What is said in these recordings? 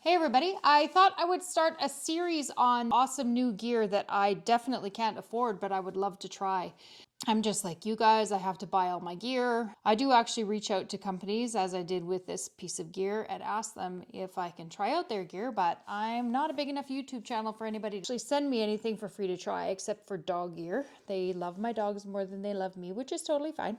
Hey everybody, I thought I would start a series on awesome new gear that I definitely can't afford, but I would love to try. I'm just like you guys, I have to buy all my gear. I do actually reach out to companies, as I did with this piece of gear, and ask them if I can try out their gear, but I'm not a big enough YouTube channel for anybody to actually send me anything for free to try, except for dog gear. They love my dogs more than they love me, which is totally fine.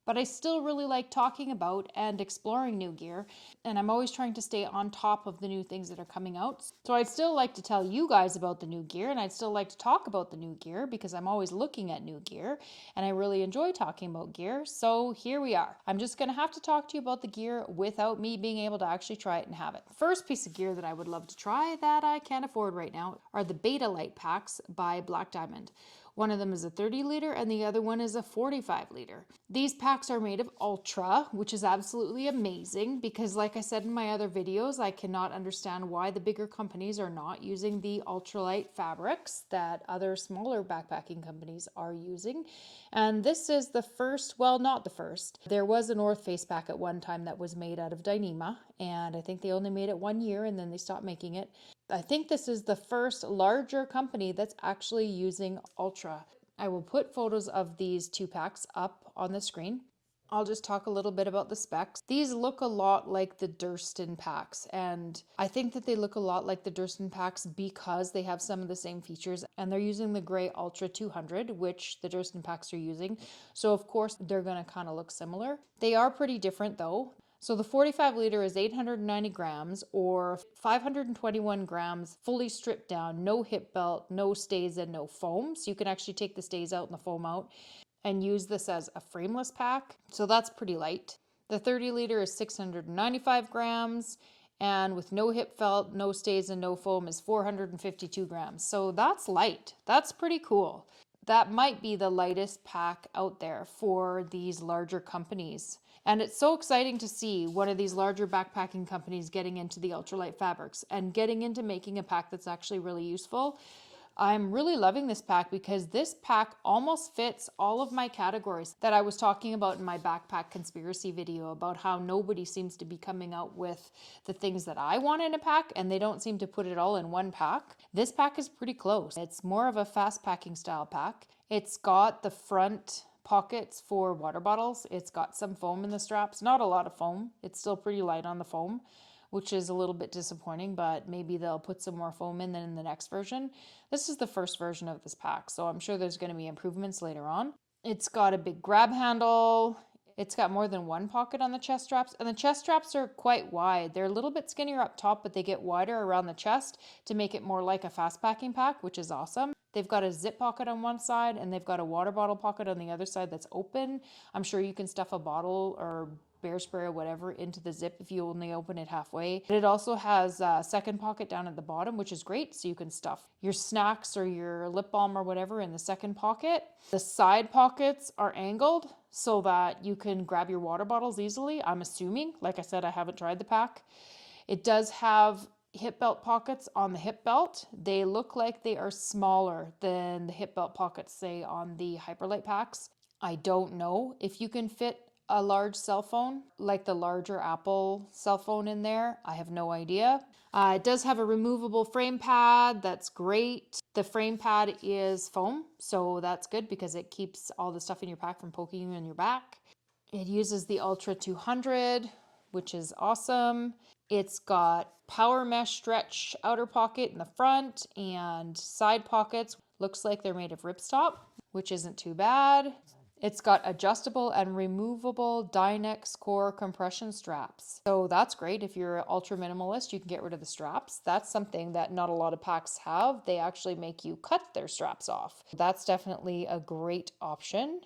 But I still really like talking about and exploring new gear, and I'm always trying to stay on top of the new things that are coming out. So I'd still like to tell you guys about the new gear, and I'd still like to talk about the new gear because I'm always looking at new gear, and I really enjoy talking about gear. So here we are. I'm just going to have to talk to you about the gear without me being able to actually try it and have it. First piece of gear that I would love to try that I can't afford right now are the Betalight Packs by Black Diamond. One of them is a 30 liter and the other one is a 45 liter. These packs are made of Ultra, which is absolutely amazing because, like I said in my other videos, I cannot understand why the bigger companies are not using the ultralight fabrics that other smaller backpacking companies are using. And this is the first, well, not the first. There was a North Face pack at one time that was made out of Dyneema, and I think they only made it 1 year and then they stopped making it. I think this is the first larger company that's actually using Ultra. I will put photos of these two packs up on the screen. I'll just talk a little bit about the specs. These look a lot like the Durston packs, and I think that they look a lot like the Durston packs because they have some of the same features, and they're using the gray Ultra 200, which the Durston packs are using. So of course they're going to kind of look similar. They are pretty different though. So the 45 liter is 890 grams or 521 grams fully stripped down, no hip belt, no stays and no foam. So you can actually take the stays out and the foam out and use this as a frameless pack. So that's pretty light. The 30 liter is 695 grams and with no hip felt, no stays and no foam is 452 grams. So that's light. That's pretty cool. That might be the lightest pack out there for these larger companies. And it's so exciting to see one of these larger backpacking companies getting into the ultralight fabrics and getting into making a pack that's actually really useful. I'm really loving this pack because this pack almost fits all of my categories that I was talking about in my backpack conspiracy video about how nobody seems to be coming out with the things that I want in a pack and they don't seem to put it all in one pack. This pack is pretty close. It's more of a fast packing style pack. It's got the front pockets for water bottles. It's got some foam in the straps, not a lot of foam. It's still pretty light on the foam, which is a little bit disappointing, but maybe they'll put some more foam in than in the next version. This is the first version of this pack, so I'm sure there's going to be improvements later on. It's got a big grab handle. It's got more than one pocket on the chest straps, and the chest straps are quite wide. They're a little bit skinnier up top, but they get wider around the chest to make it more like a fast packing pack, which is awesome. They've got a zip pocket on one side, and they've got a water bottle pocket on the other side that's open. I'm sure you can stuff a bottle or bear spray or whatever into the zip if you only open it halfway. But it also has a second pocket down at the bottom, which is great, so you can stuff your snacks or your lip balm or whatever in the second pocket. The side pockets are angled so that you can grab your water bottles easily, I'm assuming. Like I said, I haven't tried the pack. It does have hip belt pockets on the hip belt. They look like they are smaller than the hip belt pockets, say, on the Hyperlight packs. I don't know if you can fit a large cell phone, like the larger Apple cell phone in there. I have no idea. It does have a removable frame pad. That's great. The frame pad is foam, so that's good because it keeps all the stuff in your pack from poking you in your back. It uses the Ultra 200, which is awesome. It's got power mesh stretch outer pocket in the front and side pockets. Looks like they're made of ripstop, which isn't too bad. It's got adjustable and removable Dynex core compression straps. So that's great. If you're an ultra minimalist, you can get rid of the straps. That's something that not a lot of packs have. They actually make you cut their straps off. That's definitely a great option.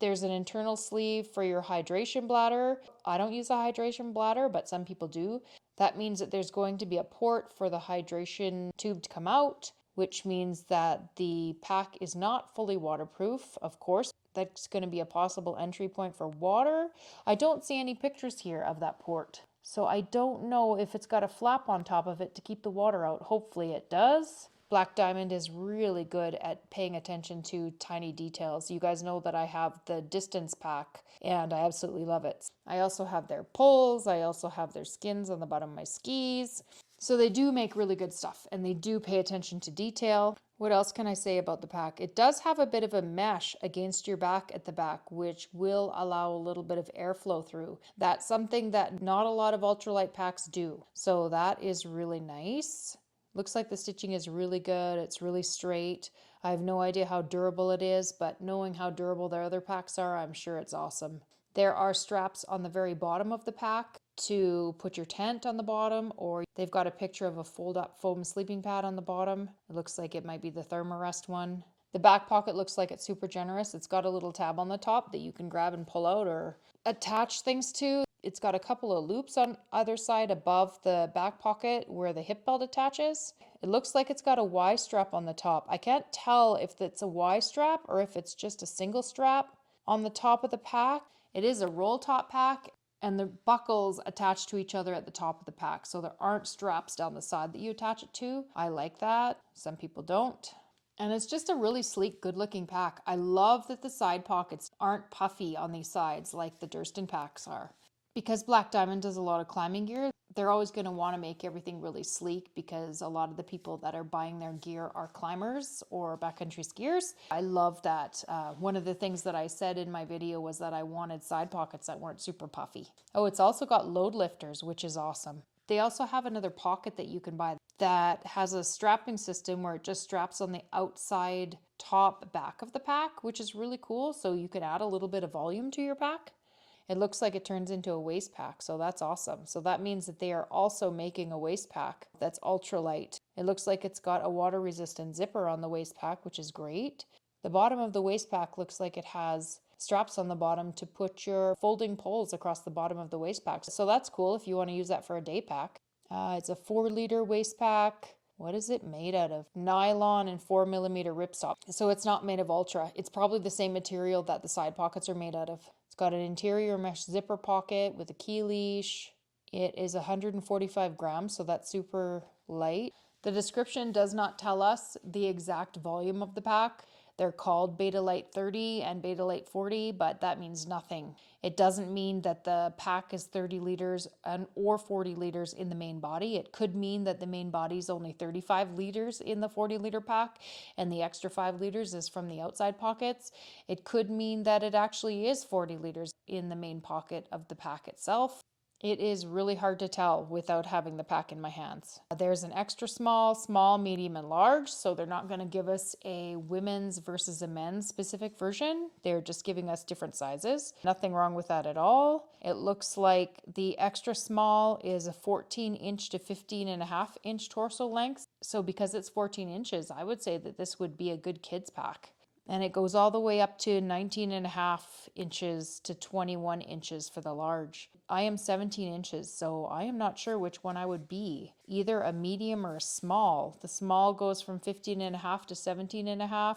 There's an internal sleeve for your hydration bladder. I don't use a hydration bladder, but some people do. That means that there's going to be a port for the hydration tube to come out, which means that the pack is not fully waterproof, of course. That's going to be a possible entry point for water. I don't see any pictures here of that port, so I don't know if it's got a flap on top of it to keep the water out. Hopefully it does. Black Diamond is really good at paying attention to tiny details. You guys know that I have the distance pack and I absolutely love it. I also have their poles. I also have their skins on the bottom of my skis. So they do make really good stuff and they do pay attention to detail. What else can I say about the pack? It does have a bit of a mesh against your back at the back, which will allow a little bit of airflow through. That's something that not a lot of ultralight packs do. So that is really nice. Looks like the stitching is really good. It's really straight. I have no idea how durable it is, but knowing how durable their other packs are, I'm sure it's awesome. There are straps on the very bottom of the pack to put your tent on the bottom, or they've got a picture of a fold-up foam sleeping pad on the bottom. It looks like it might be the Thermarest one. The back pocket looks like it's super generous. It's got a little tab on the top that you can grab and pull out or attach things to. It's got a couple of loops on either side above the back pocket where the hip belt attaches. It looks like it's got a Y strap on the top. I can't tell if it's a Y strap or if it's just a single strap on the top of the pack. It is a roll top pack and the buckles attach to each other at the top of the pack. So there aren't straps down the side that you attach it to. I like that. Some people don't. And it's just a really sleek, good looking pack. I love that the side pockets aren't puffy on these sides like the Durston packs are. Because Black Diamond does a lot of climbing gear, they're always going to want to make everything really sleek because a lot of the people that are buying their gear are climbers or backcountry skiers. I love that. One of the things that I said in my video was that I wanted side pockets that weren't super puffy. Oh, it's also got load lifters, which is awesome. They also have another pocket that you can buy that has a strapping system where it just straps on the outside top back of the pack, which is really cool. So you can add a little bit of volume to your pack. It looks like it turns into a waist pack, so that's awesome. So that means that they are also making a waist pack that's ultralight. It looks like it's got a water-resistant zipper on the waist pack, which is great. The bottom of the waist pack looks like it has straps on the bottom to put your folding poles across the bottom of the waist pack. So that's cool if you want to use that for a day pack. It's a 4-liter waist pack. What is it made out of? Nylon and 4mm ripstop. So it's not made of ultra. It's probably the same material that the side pockets are made out of. It's got an interior mesh zipper pocket with a key leash. It is 145 grams, so that's super light. The description does not tell us the exact volume of the pack. They're called Betalight 30 and Betalight 40, but that means nothing. It doesn't mean that the pack is 30 liters or 40 liters in the main body. It could mean that the main body is only 35 liters in the 40-liter pack and the extra 5 liters is from the outside pockets. It could mean that it actually is 40 liters in the main pocket of the pack itself. It is really hard to tell without having the pack in my hands. There's an extra small, small, medium, and large, so they're not going to give us a women's versus a men's specific version. They're just giving us different sizes. Nothing wrong with that at all. It looks like the extra small is a 14-inch to 15.5-inch torso length. So because it's 14 inches, I would say that this would be a good kids pack. And it goes all the way up to 19.5 inches to 21 inches for the large. I am 17 inches, so I am not sure which one I would be. Either a medium or a small. The small goes from 15.5 to 17.5,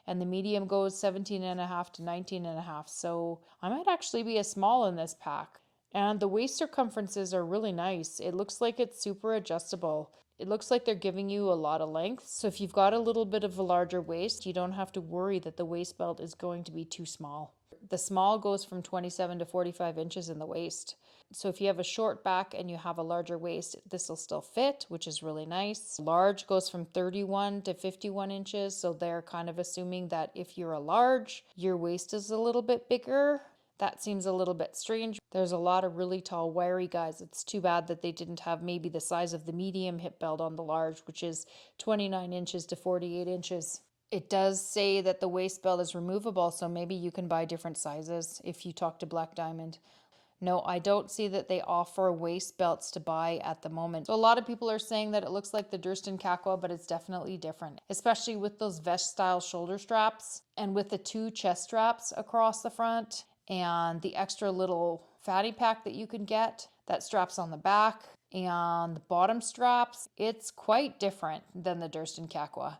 and the medium goes 17.5 to 19.5. So I might actually be a small in this pack. And the waist circumferences are really nice. It looks like it's super adjustable. It looks like they're giving you a lot of length. So if you've got a little bit of a larger waist, you don't have to worry that the waist belt is going to be too small. The small goes from 27 to 45 inches in the waist. So if you have a short back and you have a larger waist, this will still fit, which is really nice. Large goes from 31 to 51 inches. So they're kind of assuming that if you're a large, your waist is a little bit bigger. That seems a little bit strange. There's a lot of really tall, wiry guys. It's too bad that they didn't have maybe the size of the medium hip belt on the large, which is 29 inches to 48 inches. It does say that the waist belt is removable, so maybe you can buy different sizes if you talk to Black Diamond. No, I don't see that they offer waist belts to buy at the moment. So a lot of people are saying that it looks like the Durston Kakwa, but it's definitely different, especially with those vest-style shoulder straps and with the 2 chest straps across the front and the extra little fatty pack that you can get that straps on the back and the bottom straps. It's quite different than the Durston Kakwa.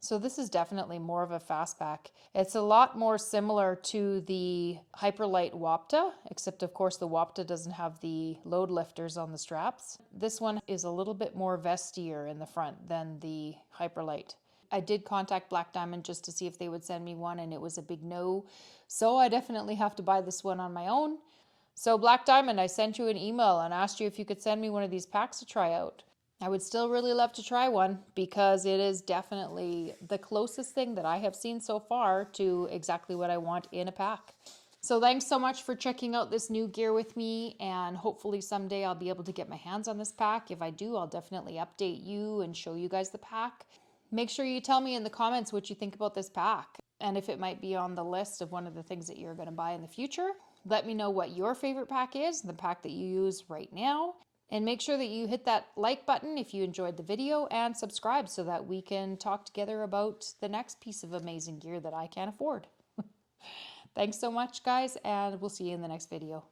So this is definitely more of a fast pack. It's a lot more similar to the Hyperlight Wapta, except of course the Wapta doesn't have the load lifters on the straps. This one is a little bit more vestier in the front than the Hyperlight. I did contact Black Diamond just to see if they would send me one, and it was a big no. So I definitely have to buy this one on my own. So Black Diamond, I sent you an email and asked you if you could send me one of these packs to try out. I would still really love to try one because it is definitely the closest thing that I have seen so far to exactly what I want in a pack. So thanks so much for checking out this new gear with me, and hopefully someday I'll be able to get my hands on this pack. If I do, I'll definitely update you and show you guys the pack. Make sure you tell me in the comments what you think about this pack and if it might be on the list of one of the things that you're going to buy in the future. Let me know what your favorite pack is, the pack that you use right now. And make sure that you hit that like button if you enjoyed the video, and subscribe so that we can talk together about the next piece of amazing gear that I can't afford. Thanks so much, guys, and we'll see you in the next video.